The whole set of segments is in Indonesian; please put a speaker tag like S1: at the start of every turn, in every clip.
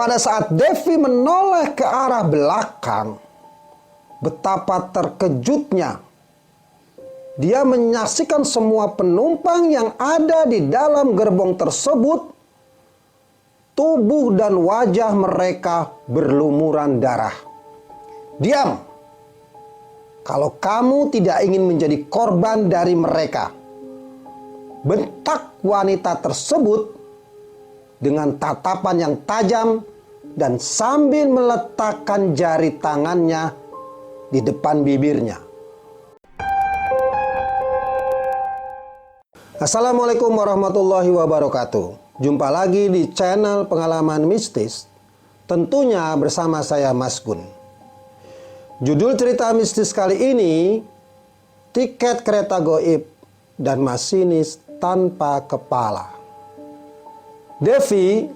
S1: Pada saat Devi menoleh ke arah belakang, betapa terkejutnya dia menyaksikan semua penumpang yang ada di dalam gerbong tersebut, tubuh dan wajah mereka berlumuran darah. "Diam! Kalau kamu tidak ingin menjadi korban dari mereka," bentak wanita tersebut dengan tatapan yang tajam dan sambil meletakkan jari tangannya di depan bibirnya. Assalamualaikum warahmatullahi wabarakatuh. Jumpa lagi di channel Pengalaman Mistis, tentunya bersama saya Mas Gun. Judul cerita mistis kali ini, Tiket Kereta Goib dan Masinis Tanpa Kepala. Devi,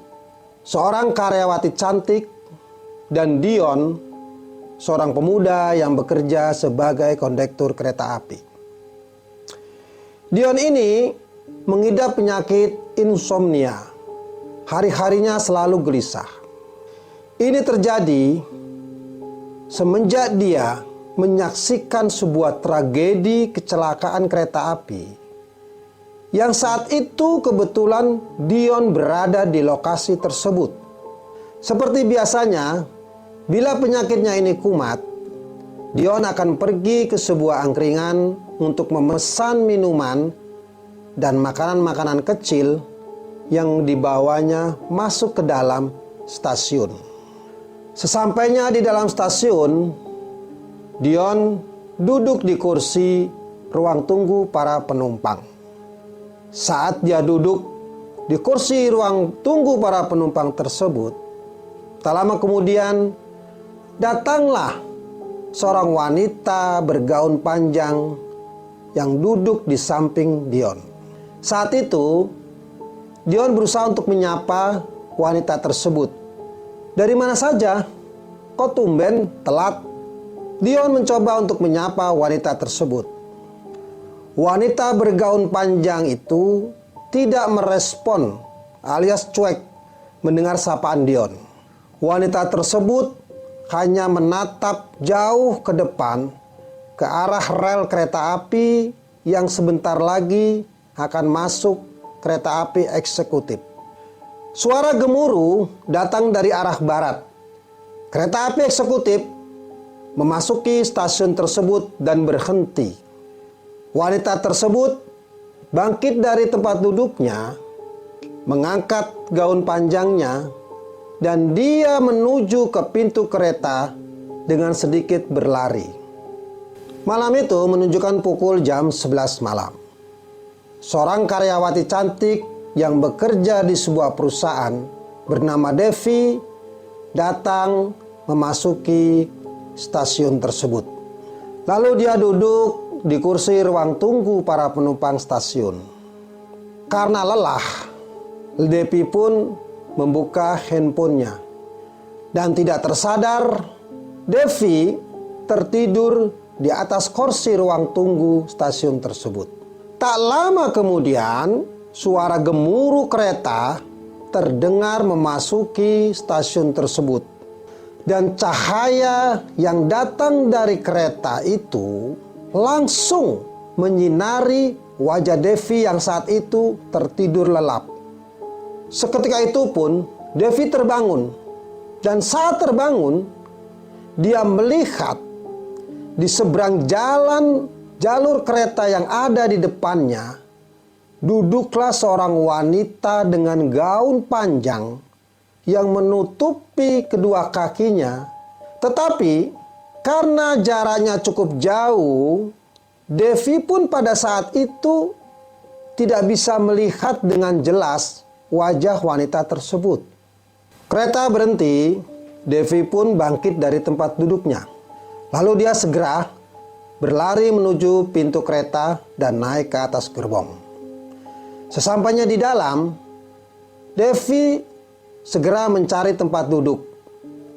S1: seorang karyawati cantik, dan Dion, seorang pemuda yang bekerja sebagai kondektur kereta api. Dion ini mengidap penyakit insomnia. Hari-harinya selalu gelisah. Ini terjadi semenjak dia menyaksikan sebuah tragedi kecelakaan kereta api yang saat itu kebetulan Dion berada di lokasi tersebut. Seperti biasanya, bila penyakitnya ini kumat, Dion akan pergi ke sebuah angkringan untuk memesan minuman dan makanan-makanan kecil yang dibawanya masuk ke dalam stasiun. Sesampainya di dalam stasiun, Dion duduk di kursi ruang tunggu para penumpang. Saat dia duduk di kursi ruang tunggu para penumpang tersebut, tak lama kemudian datanglah seorang wanita bergaun panjang yang duduk di samping Dion. Saat itu, Dion berusaha untuk menyapa wanita tersebut. "Dari mana saja? Kok tumben telat?" Dion mencoba untuk menyapa wanita tersebut. Wanita bergaun panjang itu tidak merespon alias cuek mendengar sapaan Dion. Wanita tersebut hanya menatap jauh ke depan ke arah rel kereta api yang sebentar lagi akan masuk kereta api eksekutif. Suara gemuruh datang dari arah barat. Kereta api eksekutif memasuki stasiun tersebut dan berhenti. Wanita tersebut bangkit dari tempat duduknya, mengangkat gaun panjangnya, dan dia menuju ke pintu kereta dengan sedikit berlari. Malam itu menunjukkan pukul jam 11 malam. Seorang karyawati cantik yang bekerja di sebuah perusahaan bernama Devi datang memasuki stasiun tersebut. Lalu dia duduk di kursi ruang tunggu para penumpang stasiun. Karena lelah, Devi pun membuka handphonenya. Dan tidak tersadar, Devi tertidur di atas kursi ruang tunggu stasiun tersebut. Tak lama kemudian, suara gemuruh kereta terdengar memasuki stasiun tersebut. Dan cahaya yang datang dari kereta itu langsung menyinari wajah Devi yang saat itu tertidur lelap. Seketika itu pun Devi terbangun, dan saat terbangun dia melihat di seberang jalur kereta yang ada di depannya duduklah seorang wanita dengan gaun panjang yang menutupi kedua kakinya. Tetapi karena jaraknya cukup jauh, Devi pun pada saat itu tidak bisa melihat dengan jelas wajah wanita tersebut. Kereta berhenti, Devi pun bangkit dari tempat duduknya. Lalu dia segera berlari menuju pintu kereta dan naik ke atas gerbong. Sesampainya di dalam, Devi segera mencari tempat duduk.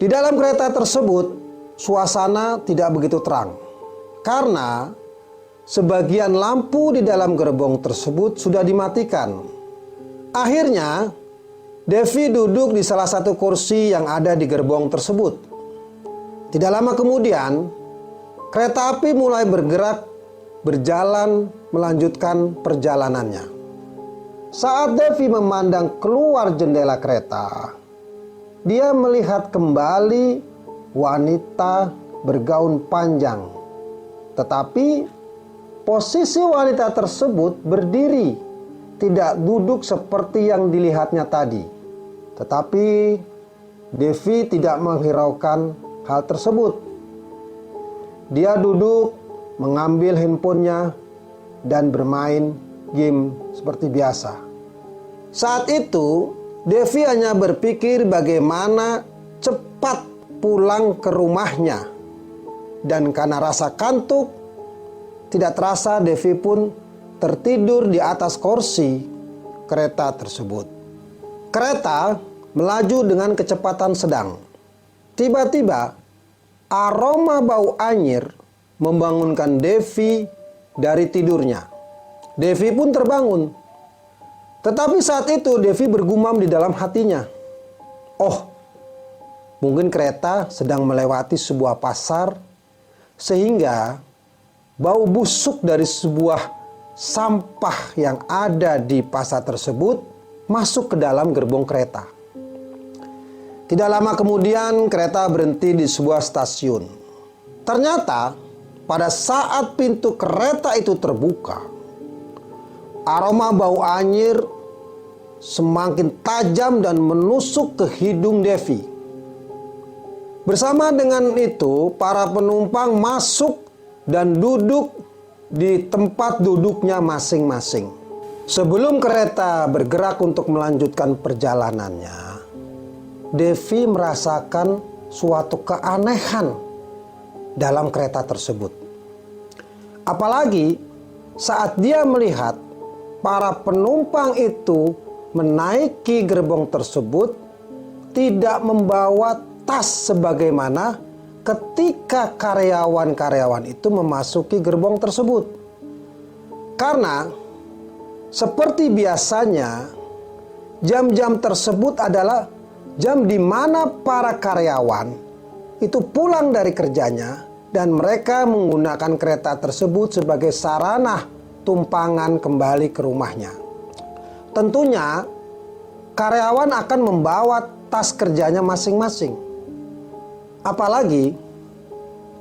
S1: Di dalam kereta tersebut, suasana tidak begitu terang karena sebagian lampu di dalam gerbong tersebut sudah dimatikan. Akhirnya Devi duduk di salah satu kursi yang ada di gerbong tersebut. Tidak lama kemudian, kereta api mulai bergerak, berjalan, melanjutkan perjalanannya. Saat Devi memandang keluar jendela kereta, dia melihat kembali wanita bergaun panjang. Tetapi posisi wanita tersebut berdiri, tidak duduk seperti yang dilihatnya tadi. Tetapi Devi tidak menghiraukan hal tersebut. Dia duduk, mengambil handphonenya, dan bermain game seperti biasa. Saat itu, Devi hanya berpikir bagaimana cepat pulang ke rumahnya. Dan karena rasa kantuk, tidak terasa Devi pun tertidur di atas kursi kereta tersebut. Kereta melaju dengan kecepatan sedang. Tiba-tiba, aroma bau anyir membangunkan Devi dari tidurnya. Devi pun terbangun. Tetapi saat itu Devi bergumam di dalam hatinya, "Oh, mungkin kereta sedang melewati sebuah pasar sehingga bau busuk dari sebuah sampah yang ada di pasar tersebut masuk ke dalam gerbong kereta." Tidak lama kemudian kereta berhenti di sebuah stasiun. Ternyata pada saat pintu kereta itu terbuka, aroma bau anyir semakin tajam dan menusuk ke hidung Devi. Bersama dengan itu, para penumpang masuk dan duduk di tempat duduknya masing-masing. Sebelum kereta bergerak untuk melanjutkan perjalanannya, Devi merasakan suatu keanehan dalam kereta tersebut. Apalagi saat dia melihat para penumpang itu menaiki gerbong tersebut tidak membawa tas sebagaimana ketika karyawan-karyawan itu memasuki gerbong tersebut. Karena seperti biasanya, jam-jam tersebut adalah jam di mana para karyawan itu pulang dari kerjanya dan mereka menggunakan kereta tersebut sebagai sarana tumpangan kembali ke rumahnya. Tentunya karyawan akan membawa tas kerjanya masing-masing. Apalagi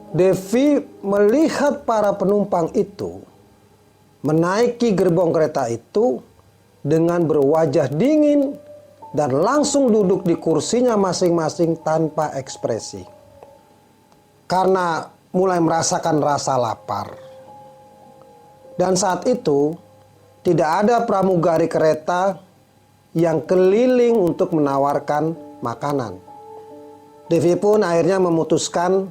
S1: Devi melihat para penumpang itu menaiki gerbong kereta itu dengan berwajah dingin dan langsung duduk di kursinya masing-masing tanpa ekspresi. Karena mulai merasakan rasa lapar. Dan saat itu tidak ada pramugari kereta yang keliling untuk menawarkan makanan. Devi pun akhirnya memutuskan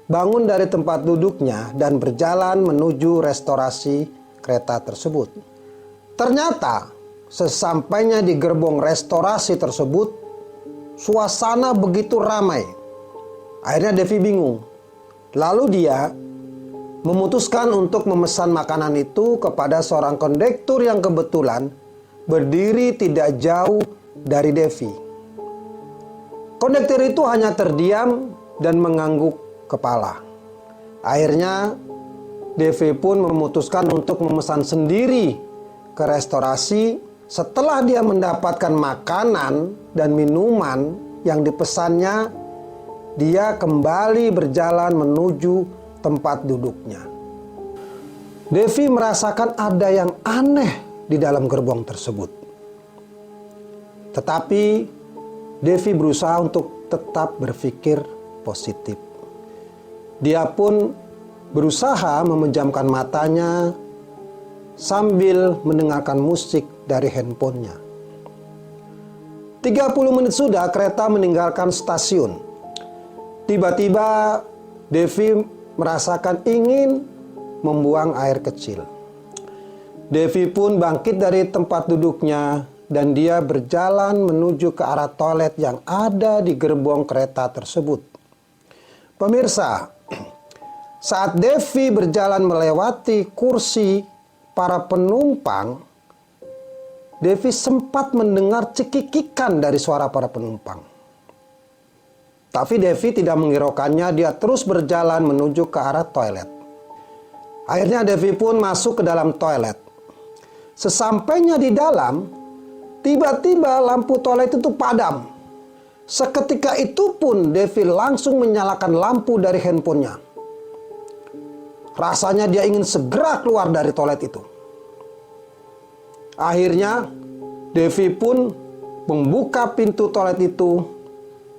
S1: bangun dari tempat duduknya dan berjalan menuju restorasi kereta tersebut. Ternyata sesampainya di gerbong restorasi tersebut, suasana begitu ramai. Akhirnya Devi bingung. Lalu dia memutuskan untuk memesan makanan itu kepada seorang kondektur yang kebetulan berdiri tidak jauh dari Devi. Kondektur itu hanya terdiam dan mengangguk kepala. Akhirnya Devi pun memutuskan untuk memesan sendiri ke restorasi. Setelah dia mendapatkan makanan dan minuman yang dipesannya, dia kembali berjalan menuju tempat duduknya. Devi merasakan ada yang aneh di dalam gerbong tersebut. Tetapi Devi berusaha untuk tetap berpikir positif. Dia pun berusaha memejamkan matanya sambil mendengarkan musik dari handphonenya. 30 menit sudah kereta meninggalkan stasiun. Tiba-tiba Devi merasakan ingin membuang air kecil. Devi pun bangkit dari tempat duduknya dan dia berjalan menuju ke arah toilet yang ada di gerbong kereta tersebut. Pemirsa, saat Devi berjalan melewati kursi para penumpang, Devi sempat mendengar cekikikan dari suara para penumpang. Tapi Devi tidak menghiraukannya, dia terus berjalan menuju ke arah toilet. Akhirnya Devi pun masuk ke dalam toilet. Sesampainya di dalam, tiba-tiba lampu toilet itu padam. Seketika itu pun Devi langsung menyalakan lampu dari handphonenya. Rasanya dia ingin segera keluar dari toilet itu. Akhirnya Devi pun membuka pintu toilet itu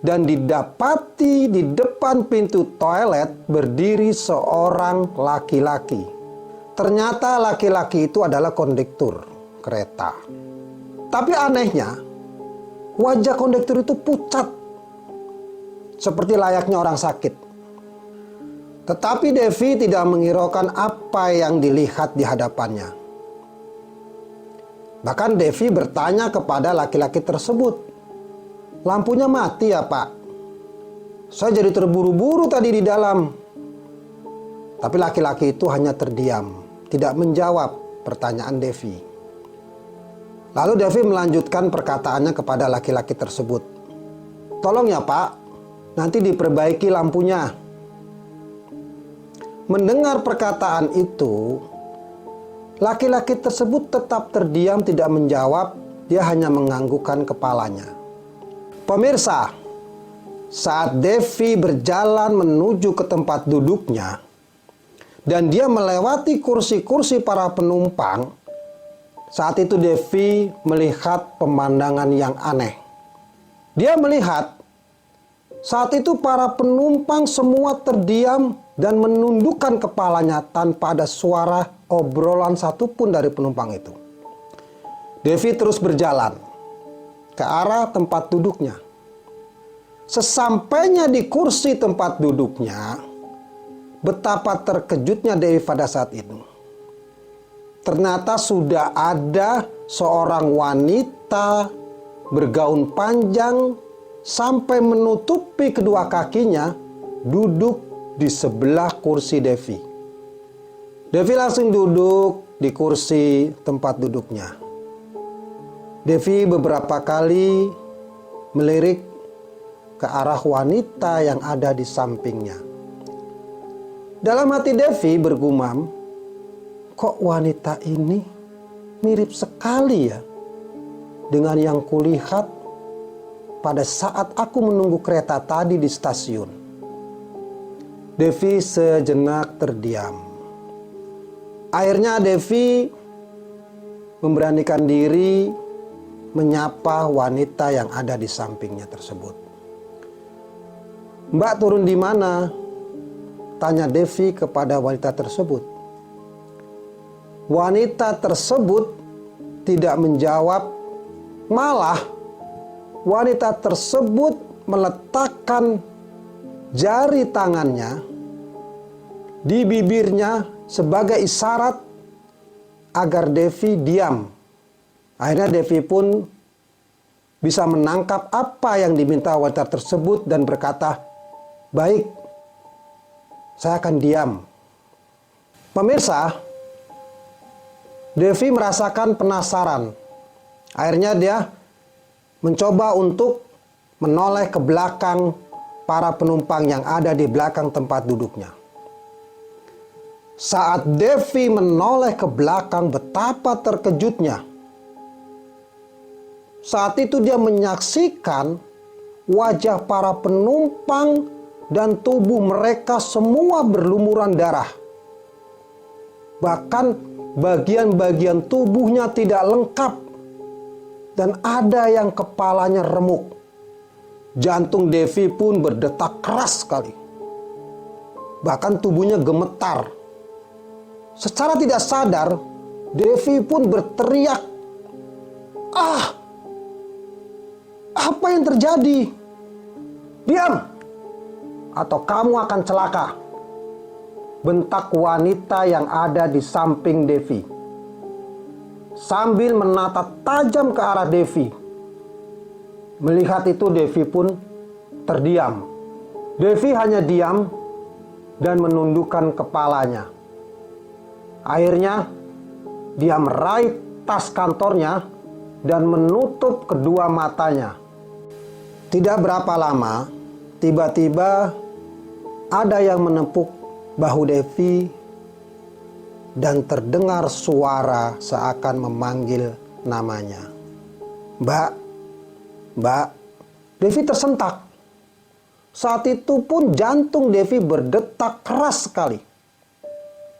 S1: dan didapati di depan pintu toilet berdiri seorang laki-laki. Ternyata laki-laki itu adalah kondektur kereta. Tapi anehnya, wajah kondektur itu pucat, seperti layaknya orang sakit. Tetapi Devi tidak menghiraukan apa yang dilihat di hadapannya. Bahkan Devi bertanya kepada laki-laki tersebut, "Lampunya mati ya Pak? Saya jadi terburu-buru tadi di dalam." Tapi laki-laki itu hanya terdiam, tidak menjawab pertanyaan Devi. Lalu Devi melanjutkan perkataannya kepada laki-laki tersebut, "Tolong ya Pak, nanti diperbaiki lampunya." Mendengar perkataan itu, laki-laki tersebut tetap terdiam, tidak menjawab. Dia hanya menganggukkan kepalanya. Pemirsa, saat Devi berjalan menuju ke tempat duduknya dan dia melewati kursi-kursi para penumpang, saat itu Devi melihat pemandangan yang aneh. Dia melihat saat itu para penumpang semua terdiam dan menundukkan kepalanya tanpa ada suara obrolan satupun dari penumpang itu. Devi terus berjalan ke arah tempat duduknya. Sesampainya di kursi tempat duduknya, betapa terkejutnya Devi pada saat itu. Ternyata sudah ada seorang wanita bergaun panjang sampai menutupi kedua kakinya duduk di sebelah kursi Devi. Devi langsung duduk di kursi tempat duduknya. Devi beberapa kali melirik ke arah wanita yang ada di sampingnya. Dalam hati Devi bergumam, kok wanita ini mirip sekali ya dengan yang kulihat pada saat aku menunggu kereta tadi di stasiun. Devi sejenak terdiam. Akhirnya Devi memberanikan diri menyapa wanita yang ada di sampingnya tersebut. "Mbak, turun di mana?" tanya Devi kepada wanita tersebut. Wanita tersebut tidak menjawab, malah wanita tersebut meletakkan jari tangannya di bibirnya sebagai isyarat agar Devi diam. Akhirnya Devi pun bisa menangkap apa yang diminta wanita tersebut dan berkata, "Baik, saya akan diam." Pemirsa, Devi merasakan penasaran. Akhirnya dia mencoba untuk menoleh ke belakang para penumpang yang ada di belakang tempat duduknya. Saat Devi menoleh ke belakang, betapa terkejutnya. Saat itu dia menyaksikan wajah para penumpang dan tubuh mereka semua berlumuran darah. Bahkan bagian-bagian tubuhnya tidak lengkap dan ada yang kepalanya remuk. Jantung Devi pun berdetak keras sekali. Bahkan tubuhnya gemetar. Secara tidak sadar, Devi pun berteriak, "Ah! Apa yang terjadi? Diam! Atau kamu akan celaka!" bentak wanita yang ada di samping Devi. Sambil menatap tajam ke arah Devi. Melihat itu Devi pun terdiam. Devi hanya diam dan menundukkan kepalanya. Akhirnya dia meraih tas kantornya dan menutup kedua matanya. Tidak berapa lama, tiba-tiba ada yang menepuk bahu Devi dan terdengar suara seakan memanggil namanya. "Mbak, Mbak." Devi tersentak. Saat itu pun jantung Devi berdetak keras sekali.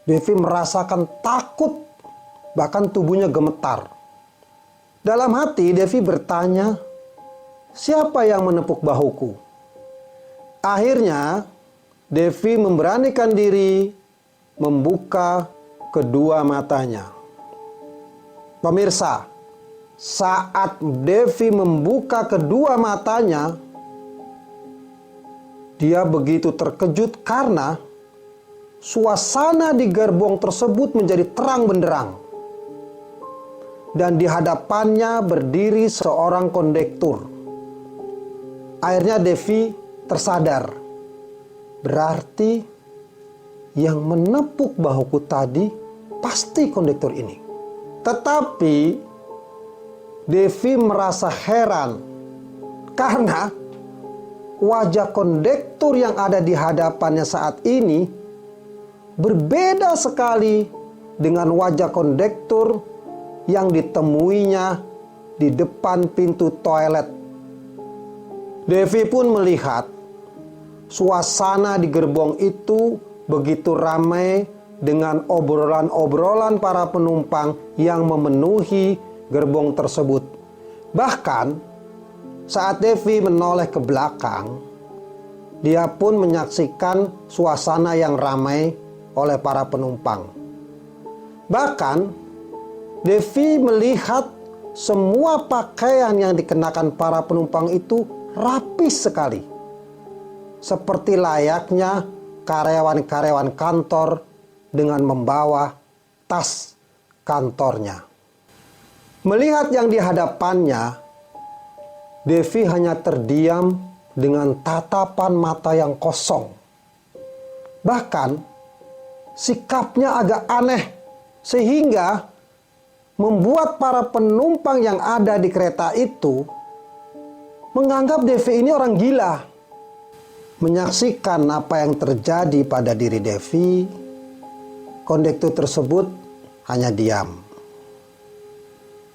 S1: Devi merasakan takut, bahkan tubuhnya gemetar. Dalam hati Devi bertanya, "Siapa yang menepuk bahuku?" Akhirnya Devi memberanikan diri membuka kedua matanya. Pemirsa, saat Devi membuka kedua matanya, dia begitu terkejut karena suasana di gerbong tersebut menjadi terang benderang. Dan di hadapannya berdiri seorang kondektur. Akhirnya Devi tersadar. Berarti yang menepuk bahuku tadi pasti kondektur ini. Tetapi Devi merasa heran karena wajah kondektur yang ada di hadapannya saat ini berbeda sekali dengan wajah kondektur yang ditemuinya di depan pintu toilet. Devi pun melihat suasana di gerbong itu begitu ramai dengan obrolan-obrolan para penumpang yang memenuhi gerbong tersebut. Bahkan saat Devi menoleh ke belakang, dia pun menyaksikan suasana yang ramai oleh para penumpang. Bahkan Devi melihat semua pakaian yang dikenakan para penumpang itu rapi sekali, seperti layaknya karyawan-karyawan kantor dengan membawa tas kantornya. Melihat yang di hadapannya, Devi hanya terdiam dengan tatapan mata yang kosong. Bahkan sikapnya agak aneh sehingga membuat para penumpang yang ada di kereta itu menganggap Devi ini orang gila. Menyaksikan apa yang terjadi pada diri Devi, kondektur tersebut hanya diam.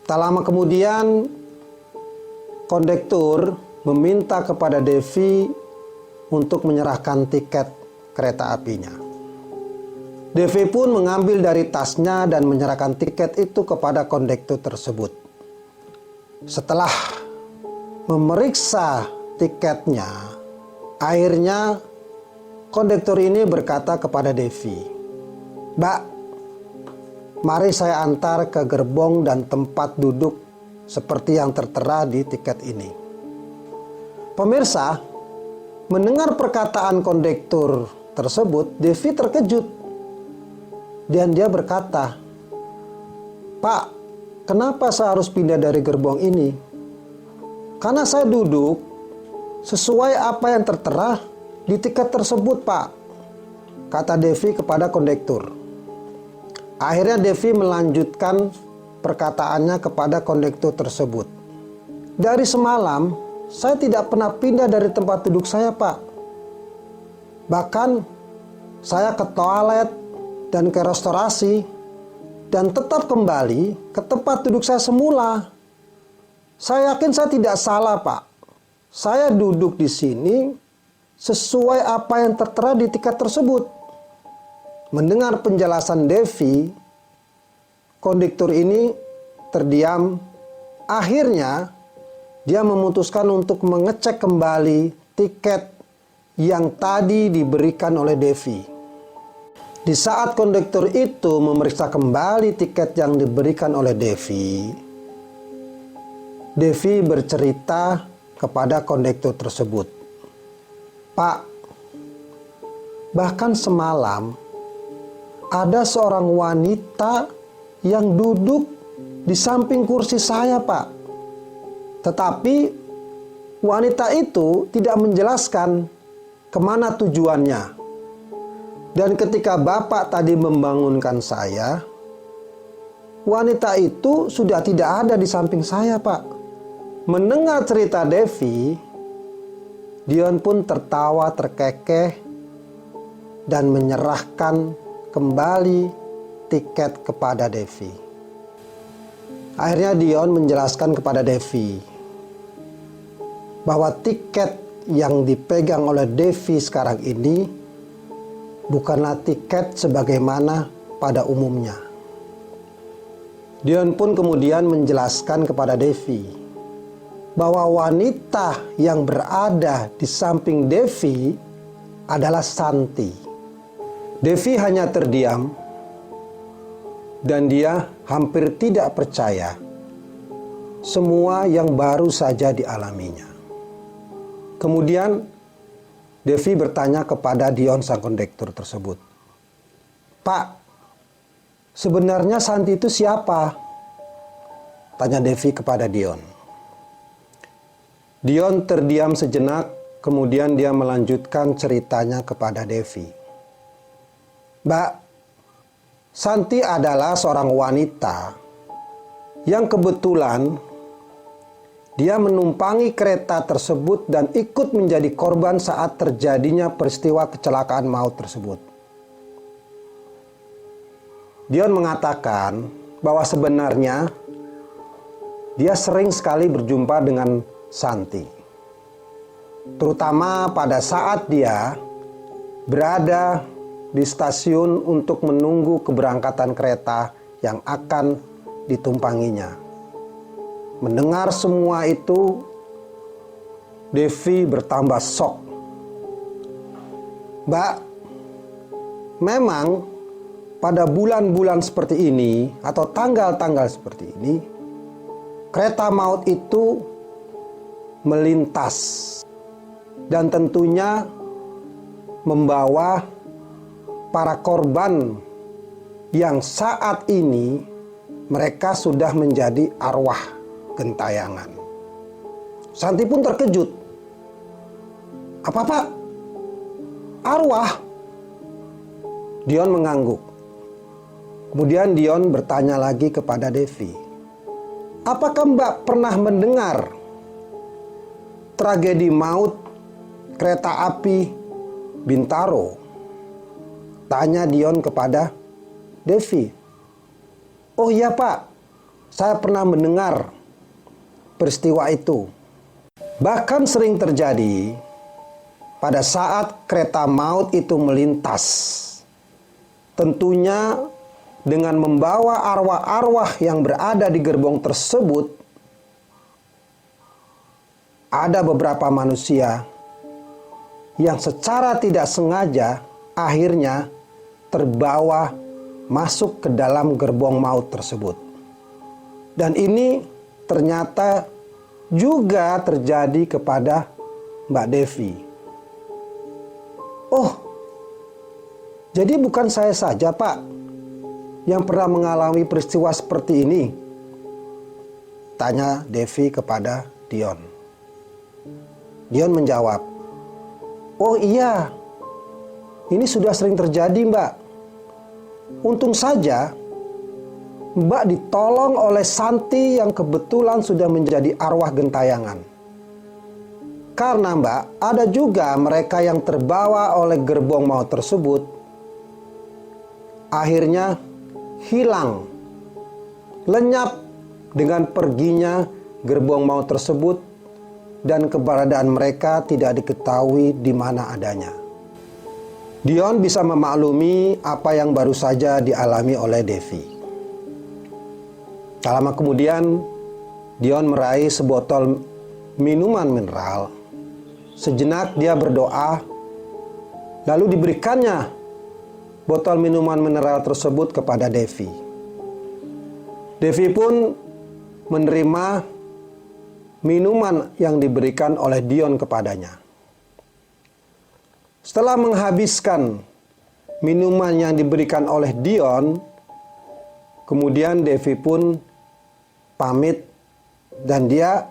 S1: Tak lama kemudian, kondektur meminta kepada Devi untuk menyerahkan tiket kereta apinya. Devi pun mengambil dari tasnya dan menyerahkan tiket itu kepada kondektur tersebut. Setelah memeriksa tiketnya, akhirnya kondektur ini berkata kepada Devi, "Mbak, mari saya antar ke gerbong dan tempat duduk seperti yang tertera di tiket ini." Pemirsa, mendengar perkataan kondektur tersebut, Devi terkejut. Dan dia berkata, "Pak, kenapa saya harus pindah dari gerbong ini? Karena saya duduk sesuai apa yang tertera di tiket tersebut, Pak," kata Devi kepada kondektur. Akhirnya Devi melanjutkan perkataannya kepada kondektur tersebut. "Dari semalam, saya tidak pernah pindah dari tempat duduk saya, Pak. Bahkan, saya ke toilet dan ke restorasi, dan tetap kembali ke tempat duduk saya semula. Saya yakin saya tidak salah, Pak. Saya duduk di sini sesuai apa yang tertera di tiket tersebut." Mendengar penjelasan Devi, kondektur ini terdiam. Akhirnya, dia memutuskan untuk mengecek kembali tiket yang tadi diberikan oleh Devi. Di saat kondektur itu memeriksa kembali tiket yang diberikan oleh Devi, Devi bercerita kepada kondektur tersebut, "Pak, bahkan semalam ada seorang wanita yang duduk di samping kursi saya, Pak. Tetapi wanita itu tidak menjelaskan kemana tujuannya. Dan ketika Bapak tadi membangunkan saya, wanita itu sudah tidak ada di samping saya, Pak. Mendengar cerita Devi, Dion pun tertawa terkekeh dan menyerahkan kembali tiket kepada Devi. Akhirnya Dion menjelaskan kepada Devi bahwa tiket yang dipegang oleh Devi sekarang ini bukanlah tiket sebagaimana pada umumnya. Dion pun kemudian menjelaskan kepada Devi bahwa wanita yang berada di samping Devi adalah Santi. Devi hanya terdiam dan dia hampir tidak percaya semua yang baru saja dialaminya. Kemudian Devi bertanya kepada Dion sang kondektur tersebut, "Pak, sebenarnya Santi itu siapa?" Tanya Devi kepada Dion. Dion terdiam sejenak, kemudian dia melanjutkan ceritanya kepada Devi. "Mbak, Santi adalah seorang wanita yang kebetulan dia menumpangi kereta tersebut dan ikut menjadi korban saat terjadinya peristiwa kecelakaan maut tersebut." Dion mengatakan bahwa sebenarnya dia sering sekali berjumpa dengan Santi, terutama pada saat dia berada di stasiun untuk menunggu keberangkatan kereta yang akan ditumpanginya. Mendengar semua itu, Devi bertambah shock. "Mbak, memang pada bulan-bulan seperti ini atau tanggal-tanggal seperti ini, kereta maut itu melintas dan tentunya membawa para korban yang saat ini mereka sudah menjadi arwah gentayangan." Santi pun terkejut. "Apa, Pak? Arwah?" Dion mengangguk. Kemudian Dion bertanya lagi kepada Devi, "Apakah Mbak pernah mendengar tragedi maut kereta api Bintaro?" Tanya Dion kepada Devi. "Oh iya, Pak, saya pernah mendengar peristiwa itu. Bahkan sering terjadi pada saat kereta maut itu melintas. Tentunya dengan membawa arwah-arwah yang berada di gerbong tersebut, ada beberapa manusia yang secara tidak sengaja akhirnya terbawa masuk ke dalam gerbong maut tersebut. Dan ini ternyata juga terjadi kepada Mbak Devi." "Oh, jadi bukan saya saja, Pak, yang pernah mengalami peristiwa seperti ini?" Tanya Devi kepada Dion. Dion menjawab, "Oh iya, ini sudah sering terjadi, Mbak. Untung saja Mbak ditolong oleh Santi yang kebetulan sudah menjadi arwah gentayangan. Karena Mbak, ada juga mereka yang terbawa oleh gerbong maut tersebut, akhirnya hilang, lenyap dengan perginya gerbong maut tersebut dan keberadaan mereka tidak diketahui di mana adanya." Dion bisa memaklumi apa yang baru saja dialami oleh Devi. Tak lama kemudian, Dion meraih sebotol minuman mineral. Sejenak dia berdoa, lalu diberikannya botol minuman mineral tersebut kepada Devi. Devi pun menerima minuman yang diberikan oleh Dion kepadanya. Setelah menghabiskan minuman yang diberikan oleh Dion, kemudian Devi pun pamit dan dia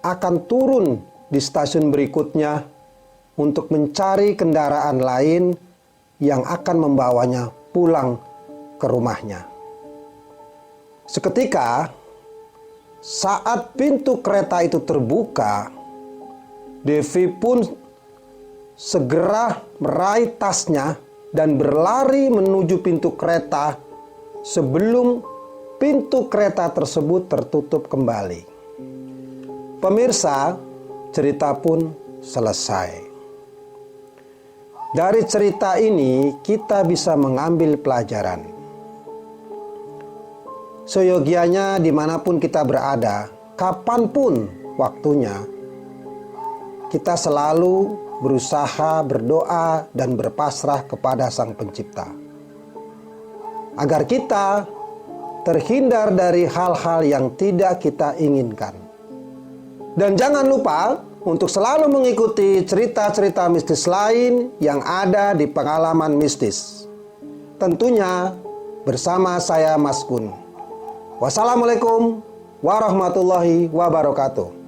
S1: akan turun di stasiun berikutnya untuk mencari kendaraan lain yang akan membawanya pulang ke rumahnya. Seketika saat pintu kereta itu terbuka, Devi pun segera meraih tasnya dan berlari menuju pintu kereta sebelum pintu kereta tersebut tertutup kembali. Pemirsa, cerita pun selesai. Dari cerita ini kita bisa mengambil pelajaran. Seyogianya dimanapun kita berada, kapanpun waktunya, kita selalu berusaha berdoa dan berpasrah kepada Sang Pencipta, agar kita terhindar dari hal-hal yang tidak kita inginkan. Dan jangan lupa untuk selalu mengikuti cerita-cerita mistis lain yang ada di Pengalaman Mistis. Tentunya bersama saya Mas Gun. Wassalamualaikum warahmatullahi wabarakatuh.